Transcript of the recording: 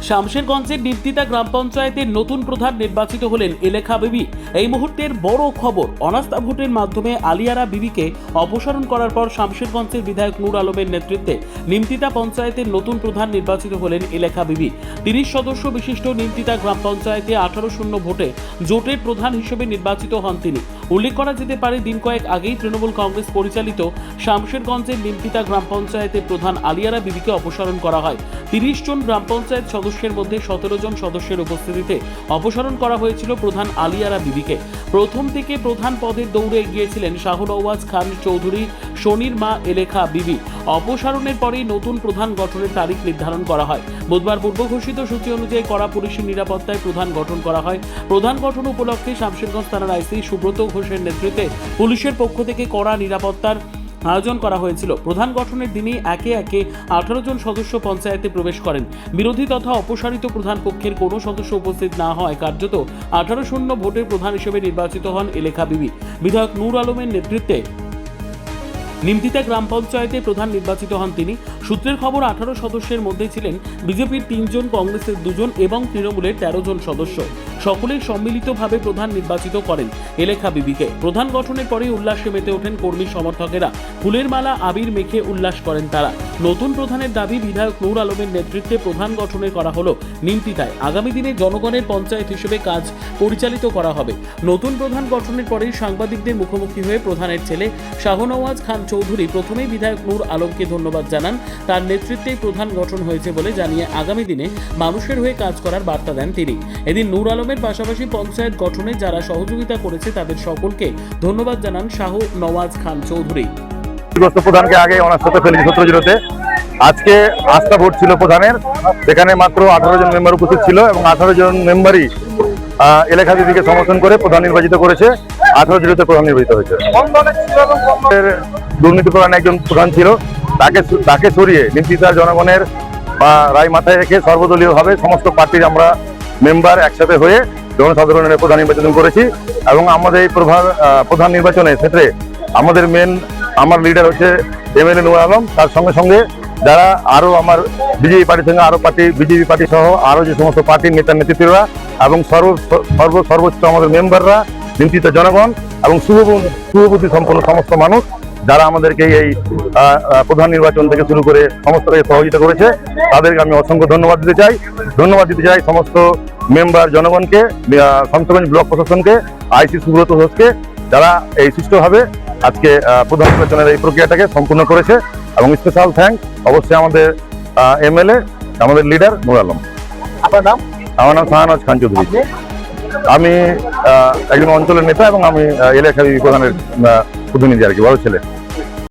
শামশেরগঞ্জের নিমতিতা গ্রাম পঞ্চায়েতের নতুন প্রধান নির্বাচিত হলেন এলেখা বিবি। এই মুহূর্তের বড় খবর, অনাস্থা ভোটের মাধ্যমে আলিয়ারা বিবিকে অপসারণ করার পর শামশেরগঞ্জের বিধায়ক নূর আলমের নেতৃত্বে নিমতিতা পঞ্চায়েতের নতুন প্রধান নির্বাচিত হলেন এলেখা বিবি। 30 সদস্য বিশিষ্ট নিমতিতা গ্রাম পঞ্চায়েতে 18-0 ভোটে জোটের প্রধান হিসেবে নির্বাচিত হন তিনি। উল্লেখ করা যেতে পারে, দিন কয়েক আগেই তৃণমূল কংগ্রেস পরিচালিত শামশেরগঞ্জের নিমতিতা গ্রাম পঞ্চায়েতের প্রধান আলিয়ারা বিবিকে অপসারণ করা হয়। 30 জন গ্রাম পঞ্চায়েত সদস্যের মধ্যে 17 জন সদস্যের উপস্থিতিতে অপসারণ করা হয়েছিল প্রধান আলিয়ারা বিবিকে। প্রথম থেকে প্রধান পদের দৌড়ে এগিয়েছিলেন শাহনওয়াজ খান চৌধুরী শনির মা এলেখা বিবি। অপসারণের পরেই নতুন প্রধান গঠনের তারিখ নির্ধারণ করা হয়। বুধবার পূর্ব ঘোষিত সূচি অনুযায়ী কড়া পুলিশি নিরাপত্তায় প্রধান গঠন করা হয়। প্রধান গঠন উপলক্ষে শামশেরগঞ্জ থানার আইসি সুব্রত ঘোষের নেতৃত্বে পুলিশের পক্ষ থেকে কড়া নিরাপত্তার আয়োজন করা হয়েছিল। প্রধান গঠনের দিনই একে একে 18 জন সদস্য পঞ্চায়েতে প্রবেশ করেন। বিরোধী তথা অপসারিত প্রধান পক্ষের কোনো সদস্য উপস্থিত না হয় কার্যত 18-0 ভোটের প্রধান হিসেবে নির্বাচিত হন এলেখা বিবি। বিধায়ক নূর আলমের নেতৃত্বে নিমতিতা গ্রাম পঞ্চায়েতে প্রধান নির্বাচিত হন তিনি। সূত্রের খবর, 18 সদস্যের মধ্যে ছিলেন বিজেপির 3 জন, কংগ্রেসের 2 জন এবং তৃণমূলের 13 জন সদস্য। সকলেই সম্মিলিতভাবে প্রধান নির্বাচিত করেন এলেখা বিবিকে। প্রধান গঠনের পরেই উল্লাসে মেতে ওঠেন কর্মী সমর্থকেরা। ফুলের মালা আবির মেখে উল্লাস করেন তারা। নতুন প্রধানের দাবি, বিধায়ক নূর আলমের নেতৃত্বে প্রধান গঠনের করা হলো নিমতিতায়। আগামী দিনে জনগণের পঞ্চায়েত হিসেবে কাজ পরিচালিত করা হবে। নতুন প্রধান গঠনের পরেই সাংবাদিকদের মুখোমুখি হয়ে প্রধানের ছেলে শাহনওয়াজ খান চৌধুরী প্রথমেই বিধায়ক নূর আলমকে ধন্যবাদ জানান। তার নেতৃত্বেই প্রধান গঠন হয়েছে বলে জানিয়ে আগামী দিনে মানুষের হয়ে কাজ করার বার্তা দেন তিনি। এদিন নূর আলমের পাশাপাশি পঞ্চায়েত গঠনে যারা সহযোগিতা করেছে তাদের সকলকে ধন্যবাদ জানান শাহনওয়াজ খান চৌধুরী। প্রধানকে আগে অনাস্থাতে ফেলেছে 17-0-তে। আজকে আস্থা ভোট ছিল প্রধানের, সেখানে মাত্র 18 জন মেম্বার উপস্থিত ছিল এবং 18 জন মেম্বারই এলেখা বিবিকে সমর্থন করে প্রধান নির্বাচিত করেছে। 18-0-তে প্রধান নির্বাচিত হয়েছে। দুর্নীতি প্রধান একজন প্রধান ছিল, তাকে সরিয়ে নিমতিতার জনগণের রায় মাথায় রেখে সর্বদলীয়ভাবে সমস্ত পার্টির আমরা মেম্বার একসাথে হয়ে জনসাধারণের প্রধান নির্বাচন করেছি। এবং আমাদের এই প্রধান নির্বাচনের ক্ষেত্রে আমার লিডার হচ্ছে এমএলএ নূর আলম। তার সঙ্গে সঙ্গে যারা আরো আমার বিজেপি পার্টির সঙ্গে আরো বিজেপি পার্টি সহ আরো যে সমস্ত পার্টির নেতা নেতৃত্বরা এবং সর্বোচ্চ আমাদের মেম্বাররা, নিমতিতার জনগণ এবং শুভবুদ্ধি সম্পন্ন সমস্ত মানুষ যারা আমাদেরকে এই প্রধান নির্বাচন থেকে শুরু করে সমস্ত কাজে সহযোগিতা করেছে, তাদেরকে আমি অসংখ্য ধন্যবাদ দিতে চাই সমস্ত মেম্বার জনগণকে, শামশেরগঞ্জ ব্লক প্রশাসনকে, আইসি সুব্রত ঘোষকে, যারা এই সুষ্ঠুভাবে আজকে প্রধান নির্বাচনের এই প্রক্রিয়াটাকে সম্পূর্ণ করেছে। এবং স্পেশাল থ্যাঙ্ক অবশ্যই আমাদের এমএলএ, আমাদের লিডার নূর আলম। আপনার নাম? আমার নাম শাহনওয়াজ খান চৌধুরী। আমি একজন অঞ্চলের নেতা এবং আমি এলাকা প্রধানের প্রতিনিধি আর কি, বড় ছেলে।